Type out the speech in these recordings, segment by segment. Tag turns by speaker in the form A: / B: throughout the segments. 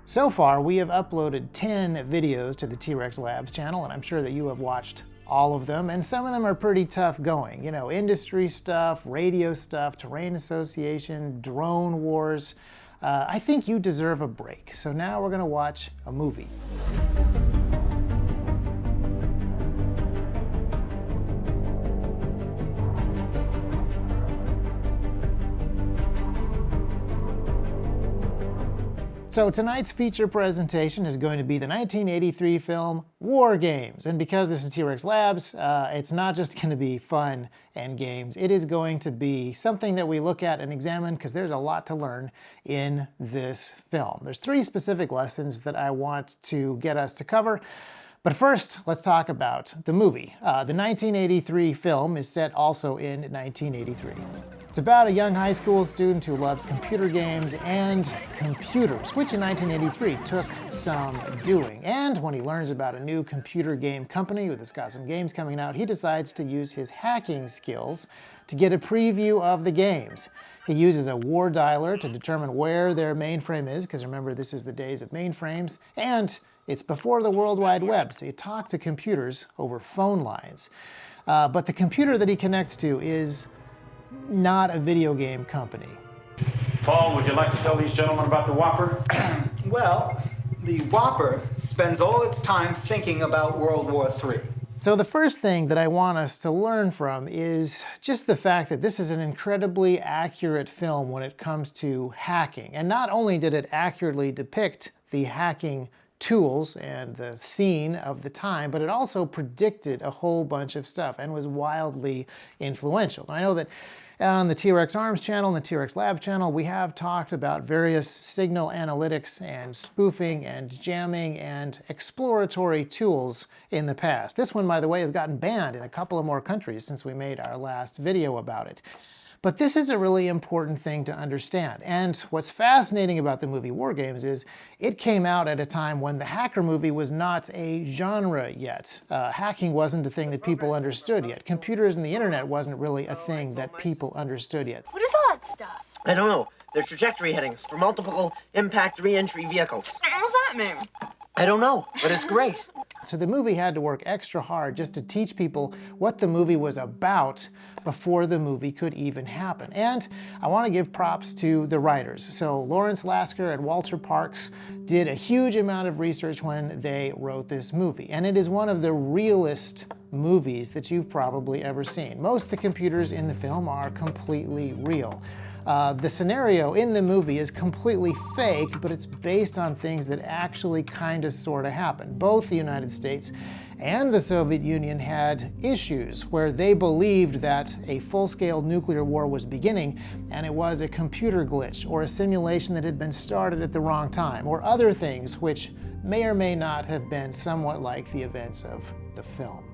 A: So far, we have uploaded 10 videos to the T.Rex Labs channel, and I'm sure that you have watched all of them, and some of them are pretty tough going. You know, industry stuff, radio stuff, terrain association, drone wars. I think you deserve a break. So now we're gonna watch a movie. So tonight's feature presentation is going to be the 1983 film Wargames. And because this is T.Rex Labs, it's not just going to be fun and games. It is going to be something that we look at and examine because there's a lot to learn in this film. There's 3 specific lessons that I want to get us to cover. But first, let's talk about the movie. The 1983 film is set also in 1983. It's about a young high school student who loves computer games and computers, which in 1983 took some doing. And when he learns about a new computer game company that's got some games coming out, he decides to use his hacking skills to get a preview of the games. He uses a war dialer to determine where their mainframe is, because remember, this is the days of mainframes, and it's before the World Wide Web, so you talk to computers over phone lines. But the computer that he connects to is not a video game company.
B: Paul, would you like to tell these gentlemen about the Whopper?
C: Well, the Whopper spends all its time thinking about World War III.
A: So the first thing that I want us to learn from is just the fact that this is an incredibly accurate film when it comes to hacking. And not only did it accurately depict the hacking tools and the scene of the time, but it also predicted a whole bunch of stuff and was wildly influential. I know that on the T.Rex Arms channel and the T.Rex Lab channel, we have talked about various signal analytics and spoofing and jamming and exploratory tools in the past. This one, by the way, has gotten banned in a couple of more countries since we made our last video about it. But this is a really important thing to understand. And what's fascinating about the movie Wargames is it came out at a time when the hacker movie was not a genre yet. Hacking wasn't a thing that people understood yet. Computers and the internet wasn't really a thing that people understood yet.
D: What is all that stuff?
E: I don't know. They're trajectory headings for multiple impact re-entry vehicles.
D: What does that mean?
E: I don't know, but it's great.
A: So the movie had to work extra hard just to teach people what the movie was about before the movie could even happen. And I want to give props to the writers. So Lawrence Lasker and Walter Parks did a huge amount of research when they wrote this movie. And it is one of the realest movies that you've probably ever seen. Most of the computers in the film are completely real. The scenario in the movie is completely fake, but it's based on things that actually kind of sort of happened. Both the United States and the Soviet Union had issues where they believed that a full-scale nuclear war was beginning, and it was a computer glitch or a simulation that had been started at the wrong time, or other things which may or may not have been somewhat like the events of the film.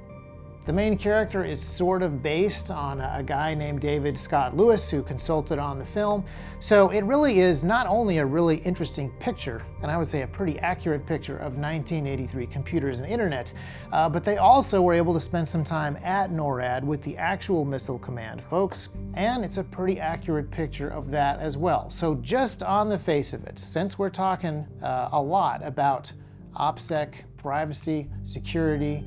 A: The main character is sort of based on a guy named David Scott Lewis who consulted on the film. So it really is not only a really interesting picture, and I would say a pretty accurate picture of 1983 computers and internet, but they also were able to spend some time at NORAD with the actual missile command folks, and it's a pretty accurate picture of that as well. So just on the face of it, since we're talking a lot about OPSEC, privacy, security,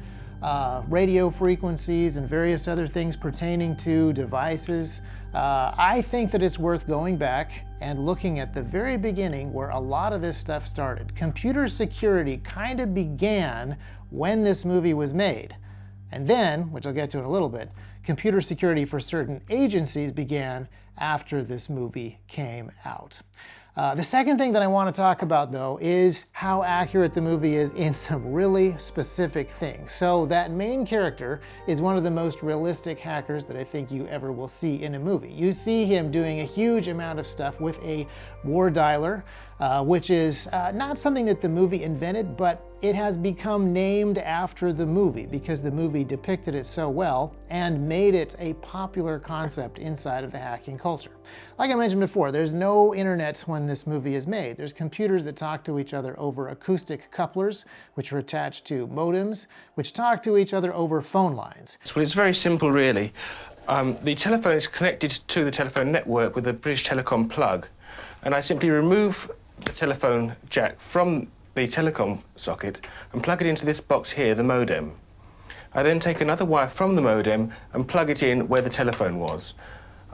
A: radio frequencies and various other things pertaining to devices, I think that it's worth going back and looking at the very beginning where a lot of this stuff started. Computer security kind of began when this movie was made. And then, which I'll get to in a little bit, computer security for certain agencies began after this movie came out. The second thing that I want to talk about, though, is how accurate the movie is in some really specific things. So that main character is one of the most realistic hackers that I think you ever will see in a movie. You see him doing a huge amount of stuff with a war dialer, which is not something that the movie invented, but it has become named after the movie because the movie depicted it so well and made it a popular concept inside of the hacking culture. Like I mentioned before, there's no internet when this movie is made. There's computers that talk to each other over acoustic couplers, which are attached to modems, which talk to each other over phone lines.
F: Well, it's very simple, really. The telephone is connected to the telephone network with a British Telecom plug, and I simply remove the telephone jack from the telecom socket and plug it into this box here, the modem. I then take another wire from the modem and plug it in where the telephone was.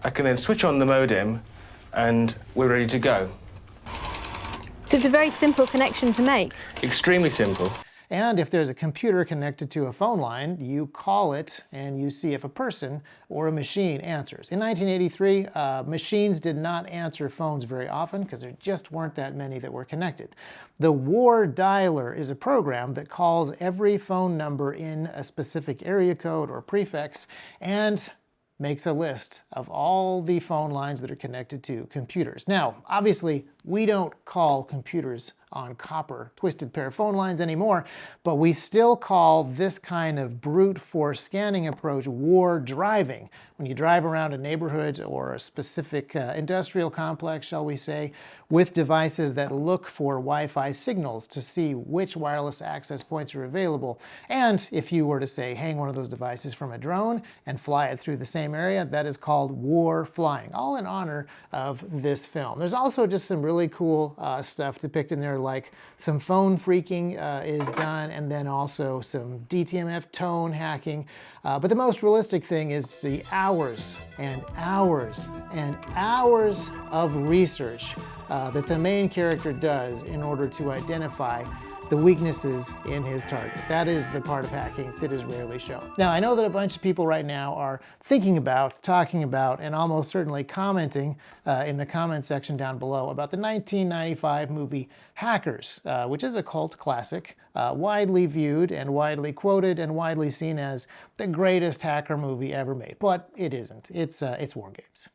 F: I can then switch on the modem and we're ready to go.
G: So it's a very simple connection to make.
F: Extremely simple.
A: And if there's a computer connected to a phone line, you call it and you see if a person or a machine answers. In 1983, machines did not answer phones very often because there just weren't that many that were connected. The War Dialer is a program that calls every phone number in a specific area code or prefix and makes a list of all the phone lines that are connected to computers. Now, obviously, we don't call computers on copper twisted pair phone lines anymore, but we still call this kind of brute force scanning approach war driving. When you drive around a neighborhood or a specific industrial complex, shall we say, with devices that look for Wi-Fi signals to see which wireless access points are available. And if you were to say, hang one of those devices from a drone and fly it through the same area, that is called war flying, all in honor of this film. There's also just some really cool stuff depicted in there, like some phone phreaking is done, and then also some DTMF tone hacking. But the most realistic thing is to see hours and hours and hours of research that the main character does in order to identify the weaknesses in his target. That is the part of hacking that is rarely shown. Now, I know that a bunch of people right now are thinking about, talking about, and almost certainly commenting in the comment section down below about the 1995 movie Hackers, which is a cult classic, widely viewed and widely quoted and widely seen as the greatest hacker movie ever made. But it isn't. It's Wargames.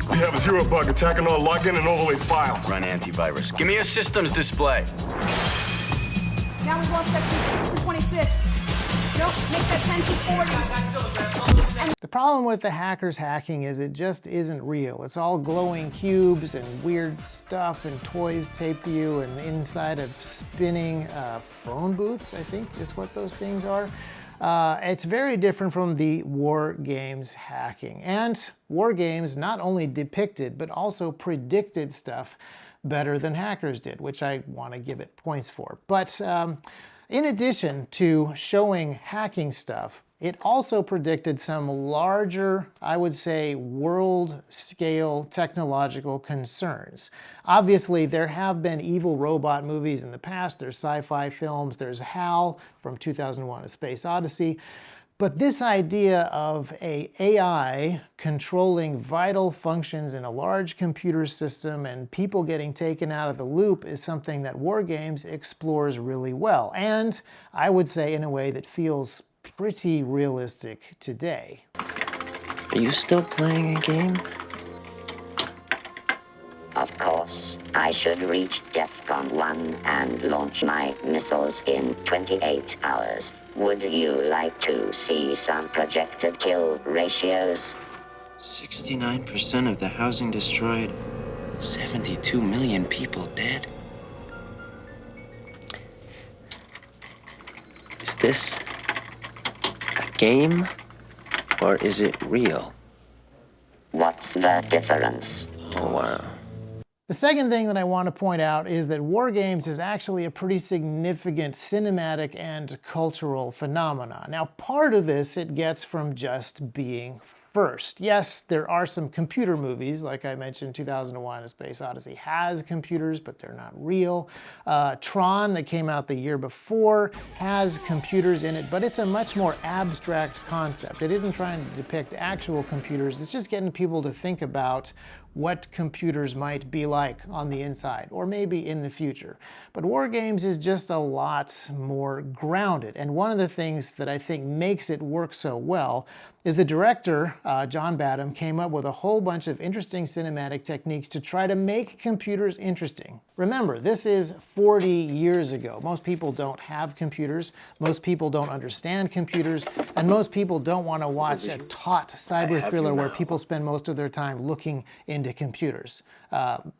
H: We have a zero bug attacking all login and overlay files.
I: Run antivirus. Give me a systems display.
J: Now we've lost section 6 to 26. Nope, make that 10 to 40.
A: The problem with the hackers hacking is it just isn't real. It's all glowing cubes and weird stuff and toys taped to you and inside of spinning phone booths, I think is what those things are. It's very different from the Wargames hacking. And Wargames not only depicted, but also predicted stuff better than hackers did, which I want to give it points for. But in addition to showing hacking stuff, it also predicted some larger, I would say, world-scale technological concerns. Obviously, there have been evil robot movies in the past. There's sci-fi films. There's HAL from 2001: A Space Odyssey. But this idea of an AI controlling vital functions in a large computer system and people getting taken out of the loop is something that Wargames explores really well. And I would say in a way that feels pretty realistic today.
K: Are you still playing a game?
L: Of course, I should reach DEFCON 1 and launch my missiles in 28 hours. Would you like to see some projected kill ratios?
K: 69% of the housing destroyed. 72 million people dead. Is this a game, or is it real?
L: What's the difference?
K: Oh, wow.
A: The second thing that I want to point out is that Wargames is actually a pretty significant cinematic and cultural phenomenon. Now, part of this it gets from just being first. Yes, there are some computer movies, like I mentioned, 2001: A Space Odyssey has computers, but they're not real. Tron, that came out the year before, has computers in it, but it's a much more abstract concept. It isn't trying to depict actual computers, it's just getting people to think about what computers might be like on the inside, or maybe in the future. But Wargames is just a lot more grounded, and one of the things that I think makes it work so well is the director, John Badham, came up with a whole bunch of interesting cinematic techniques to try to make computers interesting. Remember, this is 40 years ago. Most people don't have computers, most people don't understand computers, and most people don't want to watch a taut cyber thriller where people spend most of their time looking into computers.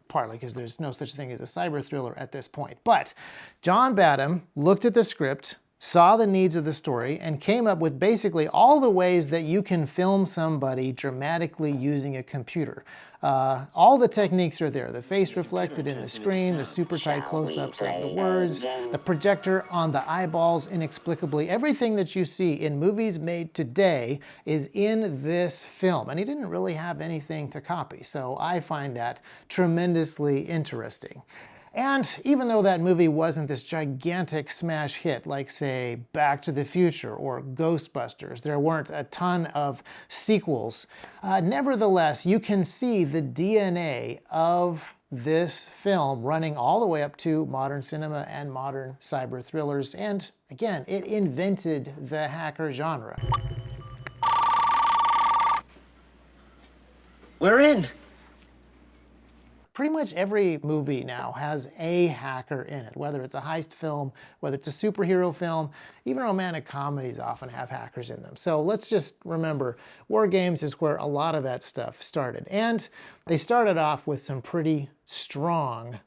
A: Partly because there's no such thing as a cyber thriller at this point. But John Badham looked at the script, saw the needs of the story and came up with basically all the ways that you can film somebody dramatically using a computer. All the techniques are there. The face reflected in the screen, the super tight close-ups of the words, the projector on the eyeballs inexplicably. Everything that you see in movies made today is in this film, and he didn't really have anything to copy, so I find that tremendously interesting. And even though that movie wasn't this gigantic smash hit like, say, Back to the Future or Ghostbusters, there weren't a ton of sequels, nevertheless, you can see the DNA of this film running all the way up to modern cinema and modern cyber thrillers. And again, it invented the hacker genre.
E: We're in.
A: Pretty much every movie now has a hacker in it, whether it's a heist film, whether it's a superhero film, even romantic comedies often have hackers in them. So let's just remember, Wargames is where a lot of that stuff started. And they started off with some pretty strong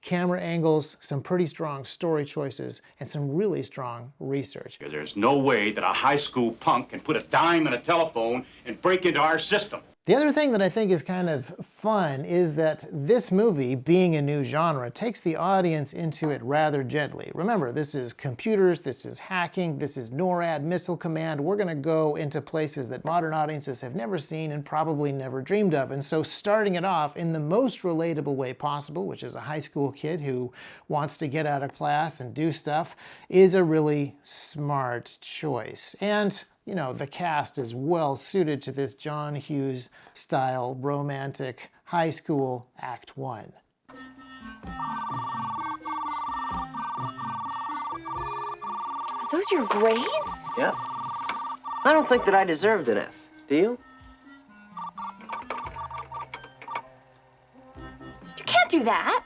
A: camera angles, some pretty strong story choices, and some really strong research.
B: There's no way that a high school punk can put a dime in a telephone and break into our system.
A: The other thing that I think is kind of fun is that this movie, being a new genre, takes the audience into it rather gently. Remember, this is computers, this is hacking, this is NORAD, missile command. We're going to go into places that modern audiences have never seen and probably never dreamed of. And so starting it off in the most relatable way possible, which is a high school kid who wants to get out of class and do stuff, is a really smart choice. And you know, the cast is well suited to this John Hughes style romantic high school Act 1.
D: Are those your grades?
E: Yep. I don't think that I deserved an F. Do you?
D: You can't do that.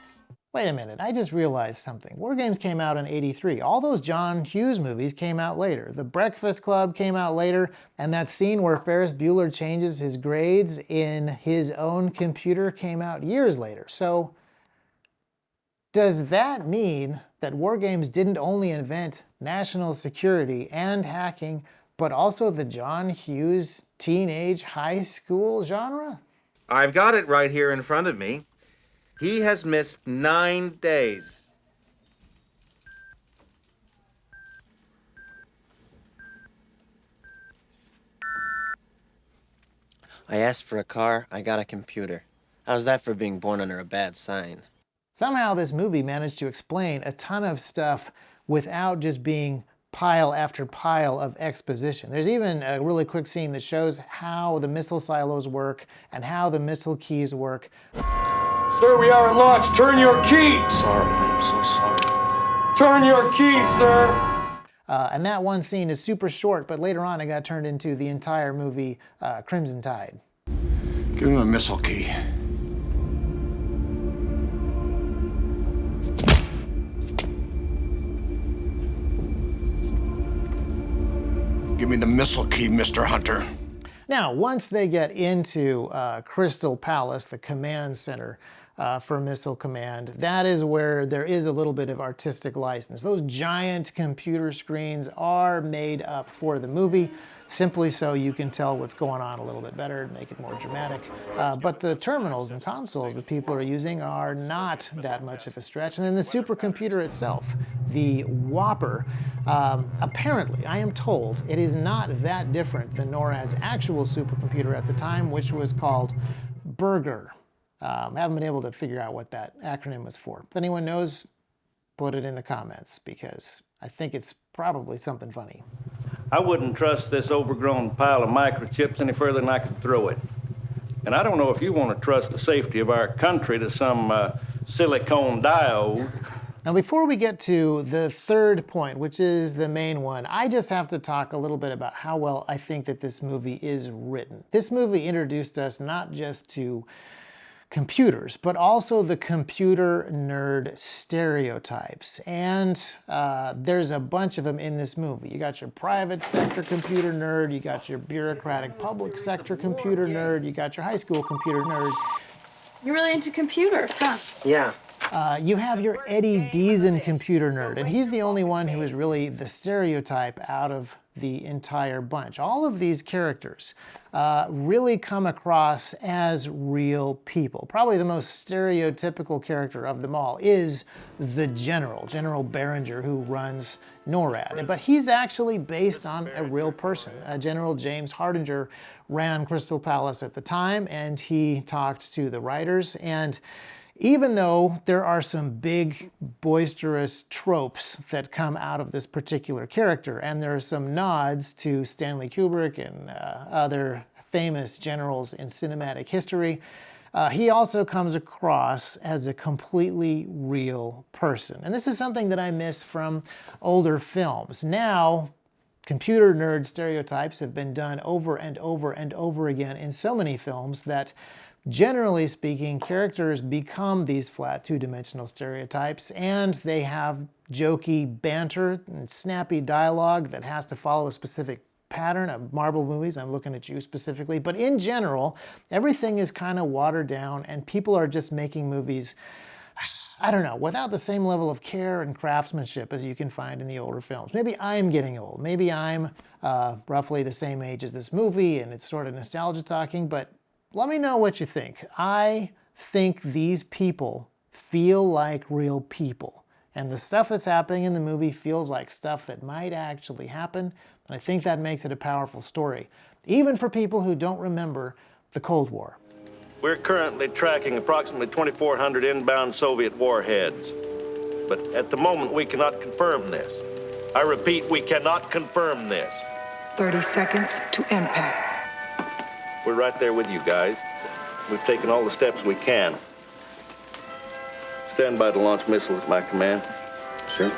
A: Wait a minute, I just realized something. Wargames came out in '83. All those John Hughes movies came out later. The Breakfast Club came out later, and that scene where Ferris Bueller changes his grades in his own computer came out years later. So, does that mean that Wargames didn't only invent national security and hacking, but also the John Hughes teenage high school genre?
M: I've got it right here in front of me. He has missed 9 days.
E: I asked for a car, I got a computer. How's that for being born under a bad sign?
A: Somehow this movie managed to explain a ton of stuff without just being pile after pile of exposition. There's even a really quick scene that shows how the missile silos work and how the missile keys work.
H: Sir, we are at launch. Turn your key.
F: Sorry, I'm so sorry.
H: Turn your key, sir.
A: And that one scene is super short, but later on it got turned into the entire movie Crimson Tide.
H: Give him a missile key. Give me the missile key, Mr. Hunter.
A: Now, once they get into Crystal Palace, the command center for Missile Command, that is where there is a little bit of artistic license. Those giant computer screens are made up for the movie, simply so you can tell what's going on a little bit better, make it more dramatic. But the terminals and consoles that people are using are not that much of a stretch. And then the supercomputer itself, the Whopper, apparently, I am told, it is not that different than NORAD's actual supercomputer at the time, which was called Burger. I haven't been able to figure out what that acronym was for. If anyone knows, put it in the comments, because I think it's probably something funny.
B: I wouldn't trust this overgrown pile of microchips any further than I could throw it. And I don't know if you want to trust the safety of our country to some silicone diode.
A: Now, before we get to the third point, which is the main one, I just have to talk a little bit about how well I think that this movie is written. This movie introduced us not just to computers, but also the computer nerd stereotypes. And there's a bunch of them in this movie. You got your private sector computer nerd, you got your bureaucratic public sector computer nerd, you got your high school computer nerd.
J: You're really into computers, huh?
E: Yeah.
A: You have your Eddie Deason computer nerd, and he's the only one who is really the stereotype out of the entire bunch. All of these characters really come across as real people. Probably the most stereotypical character of them all is the General, General Behringer, who runs NORAD. But he's actually based on a real person. General James Hardinger ran Crystal Palace at the time, and he talked to the writers. And even though there are some big, boisterous tropes that come out of this particular character, and there are some nods to Stanley Kubrick and other famous generals in cinematic history, he also comes across as a completely real person. And this is something that I miss from older films. Now, computer nerd stereotypes have been done over and over and over again in so many films that, generally speaking, characters become these flat two-dimensional stereotypes, and they have jokey banter and snappy dialogue that has to follow a specific pattern of Marvel movies. I'm looking at you specifically. But in general, everything is kind of watered down, and people are just making movies, I don't know, without the same level of care and craftsmanship as you can find in the older films. Maybe I'm getting old. Maybe I'm roughly the same age as this movie, and it's sort of nostalgia talking, but let me know what you think. I think these people feel like real people. And the stuff that's happening in the movie feels like stuff that might actually happen. And I think that makes it a powerful story, even for people who don't remember the Cold War.
B: We're currently tracking approximately 2,400 inbound Soviet warheads. But at the moment, we cannot confirm this. I repeat, we cannot confirm this.
N: 30 seconds to impact.
B: We're right there with you guys. We've taken all the steps we can. Stand by to launch missiles at my command. Sure.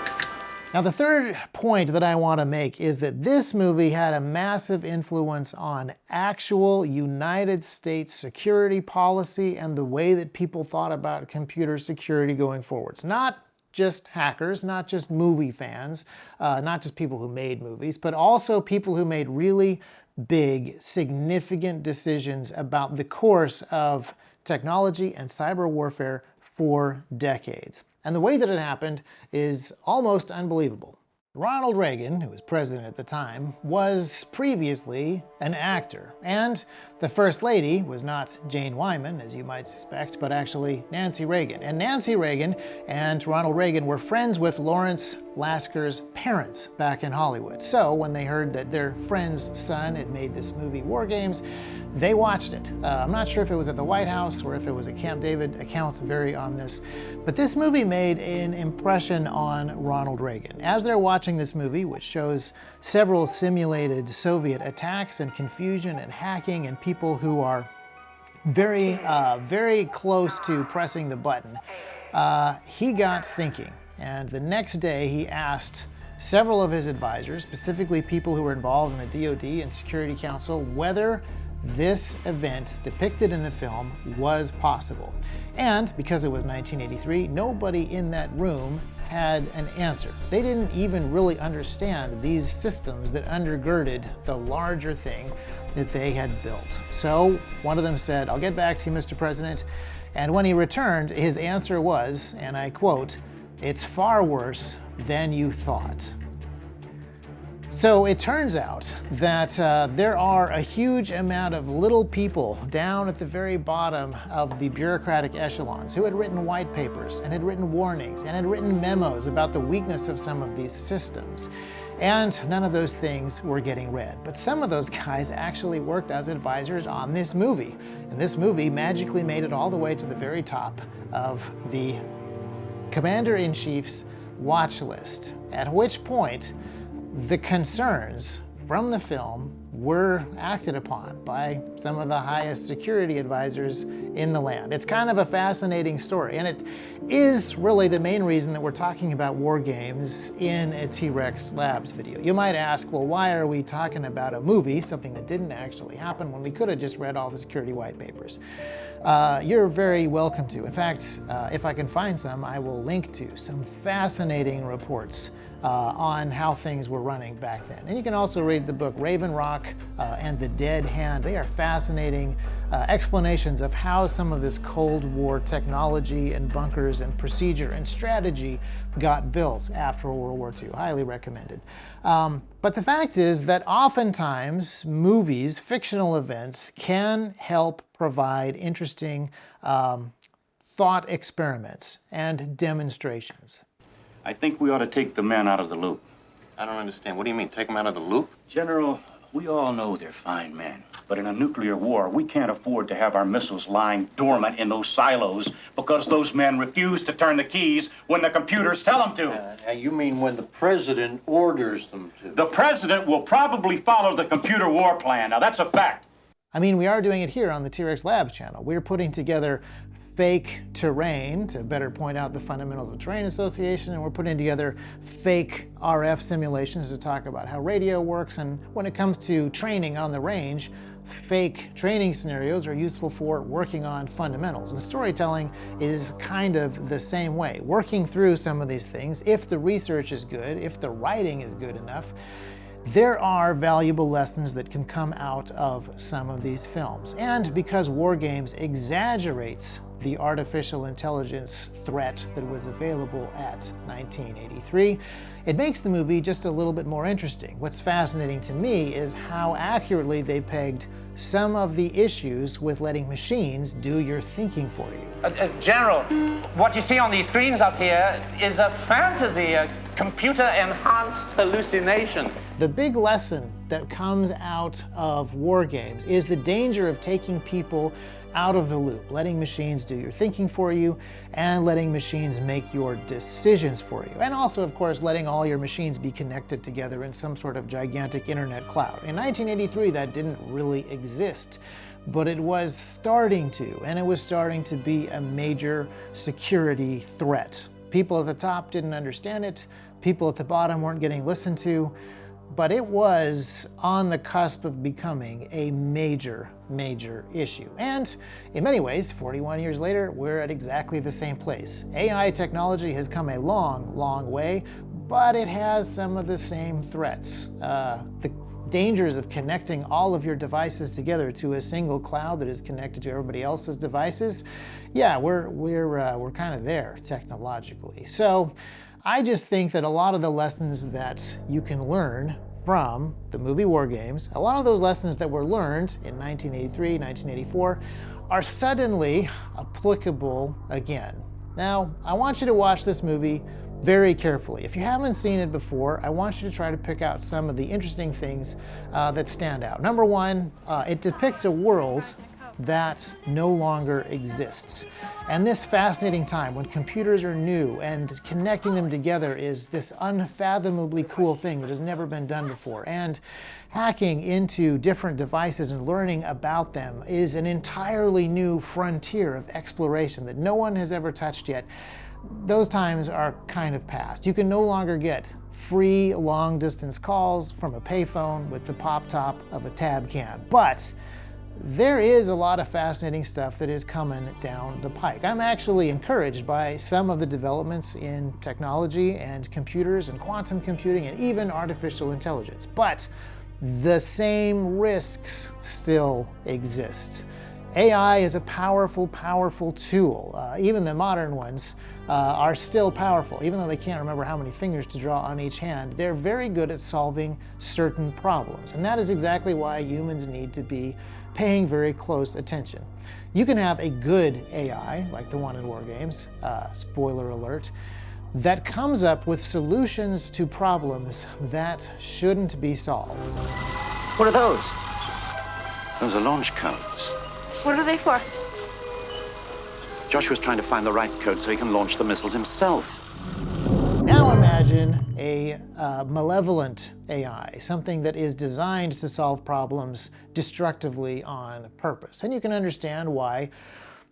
A: Now, the third point that I want to make is that this movie had a massive influence on actual United States security policy and the way that people thought about computer security going forwards. Not just hackers, not just movie fans, not just people who made movies, but also people who made really big, significant decisions about the course of technology and cyber warfare for decades. And the way that it happened is almost unbelievable. Ronald Reagan, who was president at the time, was previously an actor. And the First Lady was not Jane Wyman, as you might suspect, but actually Nancy Reagan. And Nancy Reagan and Ronald Reagan were friends with Lawrence Lasker's parents back in Hollywood. So when they heard that their friend's son had made this movie Wargames, they watched it. I'm not sure if it was at the White House or if it was at Camp David. Accounts vary on this. But this movie made an impression on Ronald Reagan. As they're watching this movie, which shows several simulated Soviet attacks and confusion and hacking and people who are very close to pressing the button, he got thinking. And the next day he asked several of his advisors, specifically people who were involved in the DoD and Security Council, whether this event depicted in the film was possible. And because it was 1983, nobody in that room had an answer. They didn't even really understand these systems that undergirded the larger thing that they had built. So one of them said, "I'll get back to you, Mr. President." And when he returned, his answer was, and I quote, "It's far worse than you thought." So it turns out that there are a huge amount of little people down at the very bottom of the bureaucratic echelons who had written white papers and had written warnings and had written memos about the weakness of some of these systems. And none of those things were getting read. But some of those guys actually worked as advisors on this movie. And this movie magically made it all the way to the very top of the Commander-in-Chief's watch list, at which point the concerns from the film were acted upon by some of the highest security advisors in the land. It's kind of a fascinating story, and it is really the main reason that we're talking about war games in a T.Rex Labs video. You might ask, well, why are we talking about a movie, something that didn't actually happen, when we could have just read all the security white papers? You're very welcome to. In fact, if I can find some, I will link to some fascinating reports on how things were running back then. And you can also read the book Raven Rock and The Dead Hand. They are fascinating explanations of how some of this Cold War technology and bunkers and procedure and strategy got built after World War II. Highly recommended. But the fact is that oftentimes movies, fictional events, can help provide interesting thought experiments and demonstrations.
O: I think we ought to take the men out of the loop.
K: I don't understand. What do you mean, take them out of the loop?
O: General, we all know they're fine men. But in a nuclear war, we can't afford to have our missiles lying dormant in those silos because those men refuse to turn the keys when the computers tell them to.
P: You mean when the president orders them to?
O: The president will probably follow the computer war plan. Now, that's a fact.
A: I mean, we are doing it here on the T.Rex Labs channel. We're putting together fake terrain to better point out the fundamentals of terrain association, and we're putting together fake RF simulations to talk about how radio works. And when it comes to training on the range, fake training scenarios are useful for working on fundamentals. And storytelling is kind of the same way, working through some of these things. If the research is good, if the writing is good enough, there are valuable lessons that can come out of some of these films. And because Wargames exaggerates the artificial intelligence threat that was available at 1983, it makes the movie just a little bit more interesting. What's fascinating to me is how accurately they pegged some of the issues with letting machines do your thinking for you.
Q: General, what you see on these screens up here is a fantasy, a computer-enhanced hallucination.
A: The big lesson that comes out of Wargames is the danger of taking people out of the loop, letting machines do your thinking for you, and letting machines make your decisions for you. And also, of course, letting all your machines be connected together in some sort of gigantic internet cloud. In 1983, that didn't really exist, but it was starting to, and it was starting to be a major security threat. People at the top didn't understand it, people at the bottom weren't getting listened to, but it was on the cusp of becoming a major issue. And in many ways, 41 years later, we're at exactly the same place. AI technology has come a long way, but it has some of the same threats. The dangers of connecting all of your devices together to a single cloud that is connected to everybody else's devices, yeah, we're kind of there technologically. So I just think that a lot of the lessons that you can learn from the movie Wargames, a lot of those lessons that were learned in 1983, 1984, are suddenly applicable again. Now, I want you to watch this movie very carefully. If you haven't seen it before, I want you to try to pick out some of the interesting things that stand out. Number one, it depicts a world that no longer exists. And this fascinating time when computers are new and connecting them together is this unfathomably cool thing that has never been done before. And hacking into different devices and learning about them is an entirely new frontier of exploration that no one has ever touched yet. Those times are kind of past. You can no longer get free long-distance calls from a payphone with the pop-top of a tab can. But there is a lot of fascinating stuff that is coming down the pike. I'm actually encouraged by some of the developments in technology and computers and quantum computing and even artificial intelligence. But the same risks still exist. AI is a powerful tool. Even the modern ones are still powerful. Even though they can't remember how many fingers to draw on each hand, they're very good at solving certain problems. And that is exactly why humans need to be paying very close attention. You can have a good AI, like the one in Wargames, spoiler alert, that comes up with solutions to problems that shouldn't be solved.
O: What are those? Those are launch codes.
D: What are they for?
O: Joshua's trying to find the right code so he can launch the missiles himself.
A: Now imagine a malevolent AI, something that is designed to solve problems destructively on purpose. And you can understand why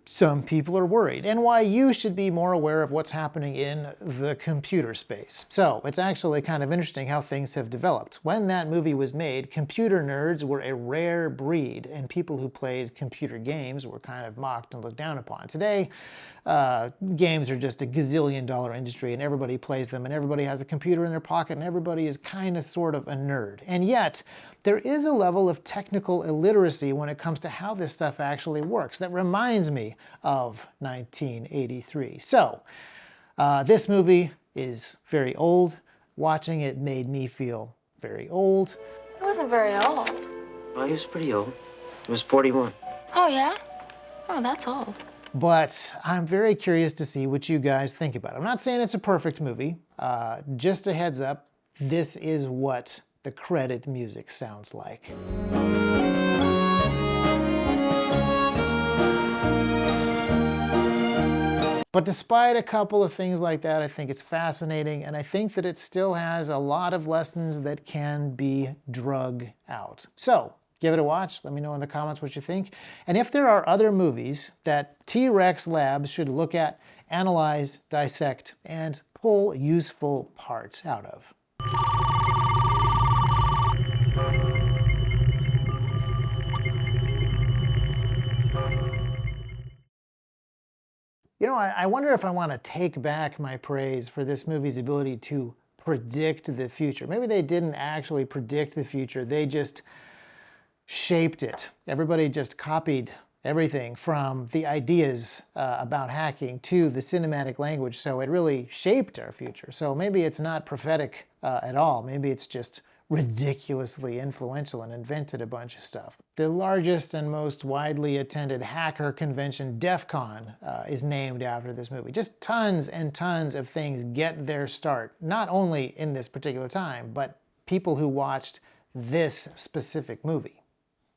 A: some people are worried, and why you should be more aware of what's happening in the computer space. So it's actually kind of interesting how things have developed. When that movie was made, computer nerds were a rare breed, and people who played computer games were kind of mocked and looked down upon. Today, games are just a gazillion-dollar industry, and everybody plays them, and everybody has a computer in their pocket, and everybody is kind of sort of a nerd. And yet, there is a level of technical illiteracy when it comes to how this stuff actually works that reminds me of 1983. So, this movie is very old. Watching it made me feel very old.
D: It wasn't very old.
K: Well, he was pretty old. He was 41.
D: Oh, yeah? Oh, that's old.
A: But I'm very curious to see what you guys think about it. I'm not saying it's a perfect movie. Just a heads up, this is what the credit music sounds like. But despite a couple of things like that, I think it's fascinating, and I think that it still has a lot of lessons that can be drug out. So, give it a watch. Let me know in the comments what you think. And if there are other movies that T.Rex Labs should look at, analyze, dissect, and pull useful parts out of. You know, I wonder if I want to take back my praise for this movie's ability to predict the future. Maybe they didn't actually predict the future, they just shaped it. Everybody just copied everything from the ideas about hacking to the cinematic language, so it really shaped our future. So maybe it's not prophetic at all. Maybe it's just ridiculously influential and invented a bunch of stuff. The largest and most widely attended hacker convention, DEF CON, is named after this movie. Just tons and tons of things get their start, not only in this particular time, but people who watched this specific movie.